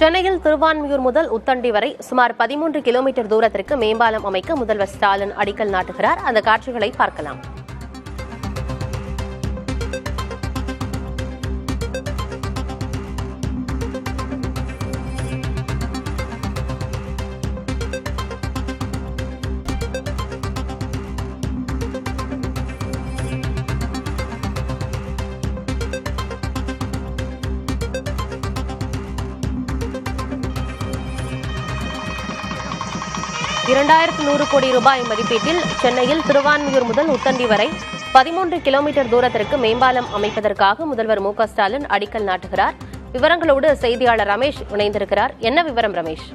சென்னையில் திருவான்மியூர் முதல் உத்தண்டி வரை சுமார் 13 கிலோமீட்டர் தூரத்திற்கு மேம்பாலம் அமைக்க முதல்வர் ஸ்டாலின் அடிக்கல் நாட்டுகிறார். அந்த காட்சிகளை பார்க்கலாம். $2100 கோடி மதிப்பீட்டில் சென்னையில் திருவான்மியூர் முதல் உத்தண்டி வரை 13 கிலோமீட்டர் தூரத்திற்கு மேம்பாலம் அமைப்பதற்காக முதல்வர் மு.க.ஸ்டாலின் அடிக்கல் நாட்டுகிறார். விவரங்களோடு செய்தியாளர் ரமேஷ் இணைந்திருக்கிறார். என்ன விவரம் ரமேஷ்?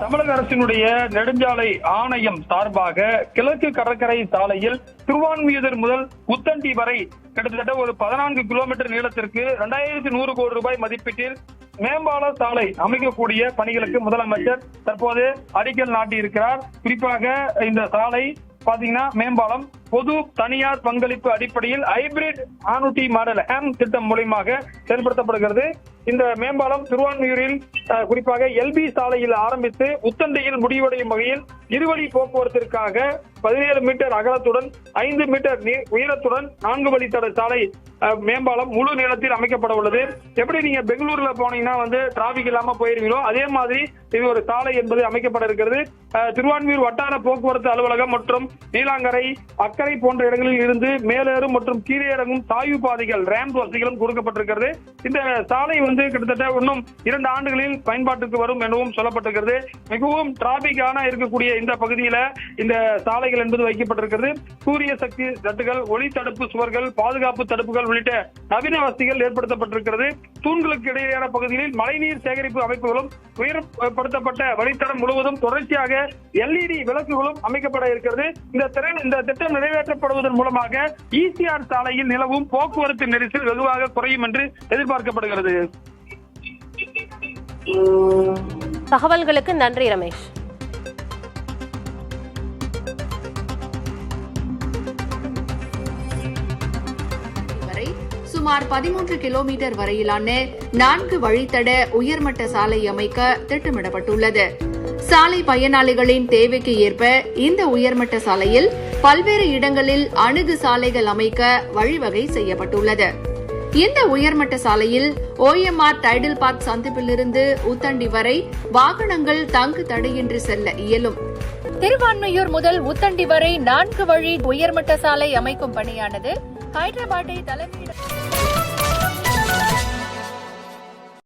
தமிழக அரசினுடைய நெடுஞ்சாலை ஆணையம் சார்பாக கிழக்கு கடற்கரை சாலையில் திருவான்மியூர் முதல் உத்தண்டி வரை கிட்டத்தட்ட ஒரு 14 கிலோமீட்டர் நீளத்திற்கு $2100 கோடி மதிப்பீட்டில் மேம்பால சாலை அமைக்கக்கூடிய பணிகளுக்கு முதலமைச்சர் தற்போது அடிக்கல் நாட்டியிருக்கிறார். குறிப்பாக இந்த சாலை பாத்தீங்கன்னா மேம்பாலம் பொது தனியார் பங்களிப்பு அடிப்படையில் ஹைபிரிட் ஆனுட்டி மாடல் ஹேம் திட்டம் மூலமாக செயல்படுத்தப்படுகிறது. இந்த மேம்பாலம் திருவான்மியூரில் குறிப்பாக எல்பி சாலையில் ஆரம்பித்து உத்தண்டியில் முடிவடையும் வகையில் இருவழி போக்குவரத்திற்காக 17 மீட்டர் அகலத்துடன் 5 மீட்டர் உயரத்துடன் 4 வழித்தட சாலை மேம்பாலம் முழு நீளத்தில் அமைக்கப்பட உள்ளது. எப்படி நீங்க பெங்களூர்ல போனீங்கன்னா டிராபிக் இல்லாம போயிருவீங்களோ அதே மாதிரி இது ஒரு சாலை என்பது அமைக்கப்பட இருக்கிறது. திருவான்மியூர் வட்டார போக்குவரத்து அலுவலகம் மற்றும் நீலாங்கரை அக்கரை போன்ற இடங்களில் இருந்து மேலேறும் மற்றும் கீழே இறங்கும் சாய்வு பாதைகள் ரேம்ப் வசதிகளும் கொடுக்கப்பட்டிருக்கிறது. இந்த சாலை கிட்டத்தட்ட இன்னும் 2 ஆண்டுகளில் பயன்பாட்டுக்கு வரும் எனவும் சொல்லப்பட்டிருக்கிறது. மிகவும் டிராபிக்கான இருக்கக்கூடிய இந்த பகுதியில இந்த சாலைகள் என்பது வைக்கப்பட்டிருக்கிறது. சூரிய சக்தி தட்டுகள், ஒளி தடுப்பு சுவர்கள், பாதுகாப்பு தடுப்புகள் உள்ளிட்ட நவீன வசதிகள் ஏற்படுத்தப்பட்டிருக்கிறது. தூண்களுக்கு இடையேயான பகுதிகளில் மழைநீர் சேகரிப்பு அமைப்புகளும் உயர்படுத்தப்பட்ட வழித்தடம் முழுவதும் தொடர்ச்சியாக LED விளக்குகளும் அமைக்கப்பட இருக்கிறது. இந்த திட்டம் நிறைவேற்றப்படுவதன் மூலமாக ஈசிஆர் சாலையில் நிலவும் போக்குவரத்து நெரிசல் வெகுவாக குறையும் என்று எதிர்பார்க்கப்படுகிறது. தகவல்களுக்கு நன்றி ரமேஷ். சுமார் 13 கிலோமீட்டர் வரையிலான 4 வழித்தட உயர்மட்ட சாலை அமைக்க திட்டமிடப்பட்டுள்ளது. சாலை பயனாளிகளின் தேவைக்கு ஏற்ப இந்த உயர்மட்ட சாலையில் பல்வேறு இடங்களில் அணுகு சாலைகள் அமைக்க வழிவகை செய்யப்பட்டுள்ளது. இந்த உயர்மட்ட சாலையில் OMR டைடல் பார்க் சந்திப்பிலிருந்து உத்தண்டி வரை வாகனங்கள் தங்கு தடையின்றி செல்ல இயலும். திருவான்மியூர் முதல் உத்தண்டி வரை 4 வழி உயர்மட்ட சாலை அமைக்கும் பணியானது ஹைதராபாத்தை தலைமையிட